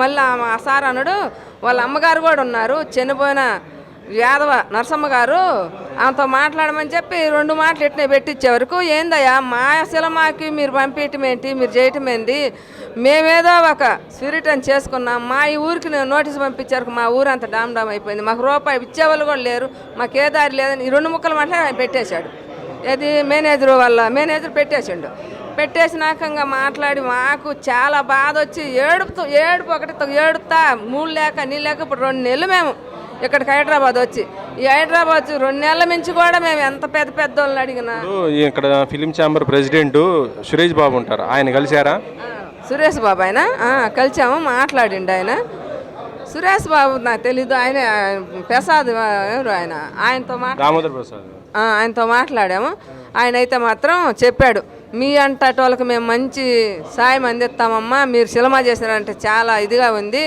మళ్ళీ ఆ సార్ అన్నాడు వాళ్ళ అమ్మగారు కూడా ఉన్నారు చనిపోయిన యాదవ నరసమ్మ గారు ఆమెతో మాట్లాడమని చెప్పి 2 మాటలు ఎట్నే పెట్టించే వరకు ఏందయ్యా మా సినిమాకి మీరు పంపించటం ఏంటి మీరు చేయటం ఏంటి మేమేదో ఒక స్పిరిట్ అని చేసుకున్నాం మా ఈ ఊరికి నోటీస్ పంపించారు మా ఊరు అంతా డామ్ డామ్ అయిపోయింది మాకు రూపాయి ఇచ్చేవాళ్ళు కూడా లేరు మాకు ఏ దారి లేదని ఈ 2 ముక్కలు మాట్లాడి ఆయన పెట్టేశాడు ఏది మేనేజర్ పెట్టేసిండు పెట్టేసినాకంగా మాట్లాడి మాకు చాలా బాధ వచ్చి ఏడుపు ఏడుతా మూడు లేక నీళ్ళు లేక ఇప్పుడు 2 నెలలు మేము ఇక్కడికి హైదరాబాద్ వచ్చి ఈ హైదరాబాద్ 2 నెలల నుంచి కూడా మేము ఎంత పెద్ద వాళ్ళని అడిగినా ఇక్కడ film chamber president Suresh Babu ఉంటారు ఆయన కలిశారా? సురేష్ బాబు ఆయన కలిసాము మాట్లాడిండు ఆయన సురేష్ బాబు నాకు తెలీదు ఆయన ప్రసాద్ ఎవరు ఆయనతో దామోదర్ ప్రసాద్ ఆయనతో మాట్లాడాము ఆయన అయితే మాత్రం చెప్పాడు మీ అంతటి వాళ్ళకి మేము మంచి సాయం అందిస్తామమ్మా మీరు సినిమా చేసినారంటే చాలా ఇదిగా ఉంది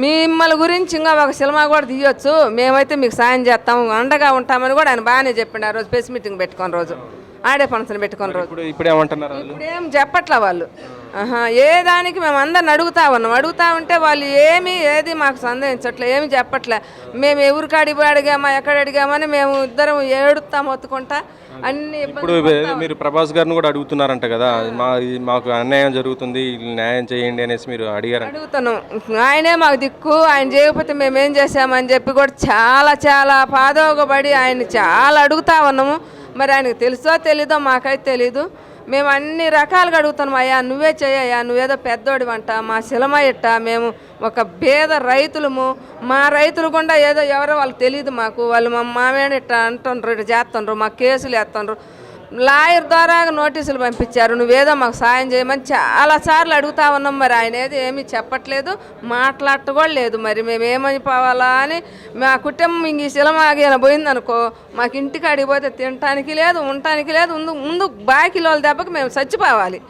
మిమ్మల్ని గురించి ఇంకా ఒక సినిమా కూడా తీయొచ్చు మేమైతే మీకు సాయం చేస్తాము అండగా ఉంటామని కూడా ఆయన బాగానే చెప్పిండు ఆ రోజు ప్రెస్ మీటింగ్ పెట్టుకుని రోజు ఆడే ఫంక్షన్ పెట్టుకుని రోజు ఇప్పుడేం చెప్పట్లా వాళ్ళు ఏ దానికి మేము అందరిని అడుగుతా ఉంటే వాళ్ళు ఏది మాకు సందేహించట్లే ఏమి చెప్పట్లే మేము ఎవరికి అడిగామా ఎక్కడ అడిగామని మేము ఇద్దరం ఏడుస్తాం మొత్తుకుంటా అన్ని. ఇప్పుడు మీరు ప్రభాస్ గారిని కూడా అడుగుతున్నారంట కదా మాకు అన్యాయం జరుగుతుంది న్యాయం చేయండి అనేసి మీరు అడుగుతున్నాం ఆయనే మాకు దిక్కు ఆయన చేయకపోతే మేమేం చేసామని చెప్పి కూడా చాలా పాదోగబడి ఆయన చాలా అడుగుతా ఉన్నాము మరి ఆయనకు తెలుసో తెలీదో మాకైతే తెలీదు మేము అన్ని రకాలుగా అడుగుతున్నాం అయ్యా నువ్వే చేయయ్యా నువ్వేదో పెద్దోడి వంట మా సినిమా ఇట్ట మేము ఒక పేద రైతులము మా రైతులు కూడా ఏదో ఎవరో వాళ్ళకి తెలియదు మాకు వాళ్ళు మా మామేడ ఇట్ట అంటుండ్రు ఇట్లా చేస్తుండ్రు మాకు కేసులు వేస్తుండ్రు లాయర్ ద్వారా నోటీసులు పంపించారు నువ్వేదో మాకు సాయం చేయమని చాలాసార్లు అడుగుతా ఉన్నాం మరి ఆయన ఏమీ చెప్పట్లేదు మాట్లాడట కూడా లేదు మరి మేము ఏమైపోవాలా అని మా కుటుంబం ఇంక ఈ సినిమా పోయిందనుకో మాకు ఇంటికి అడిగిపోతే తినటానికి లేదు ఉండటానికి లేదు ముందు బాకిలో దెబ్బకి మేము చచ్చిపోవాలి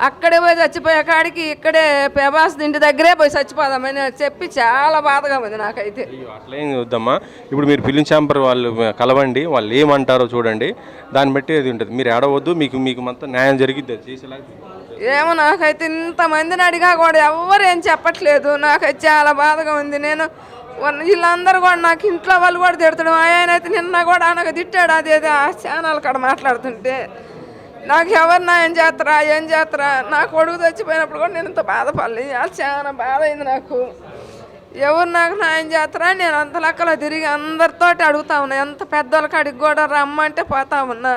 అక్కడే పోయి చచ్చిపోయే కాడికి ఇక్కడే ప్రభాస్ ఇంటి దగ్గరే పోయి చచ్చిపోదామని చెప్పి చాలా బాధగా ఉంది నాకైతే. అట్లేం చూద్దామా ఇప్పుడు మీరు ఫిలిం ఛాంబర్ వాళ్ళు కలవండి వాళ్ళు ఏమంటారో చూడండి దాన్ని బట్టి అది ఉంటుంది మీరు ఏడవద్దు మీకు మొత్తం న్యాయం జరిగిద్ది చేసేలా ఏమో నాకైతే ఇంతమందిని అడిగా కూడా ఎవరు ఏం చెప్పట్లేదు నాకైతే చాలా బాధగా ఉంది. నేను వీళ్ళందరూ కూడా నాకు ఇంట్లో వాళ్ళు కూడా తిడతాడు ఆయన అయితే నిన్న కూడా నాకు తిట్టాడు అదేదో ఆ ఛానల్ కాడ మాట్లాడుతుంటే నాకు ఎవరు ఏం చేస్తారా నా కొడుకు చచ్చిపోయినప్పుడు కూడా నేను ఇంత బాధపడలేదు చాలా బాధ అయింది నాకు ఎవరు నాకు న్యాయం చేస్తారా నేను అంత లెక్కలో తిరిగి అందరితోటి అడుగుతా ఉన్నా ఎంత పెద్దోళ్ళకి అడిగి కూడా రమ్మంటే పోతా ఉన్నా.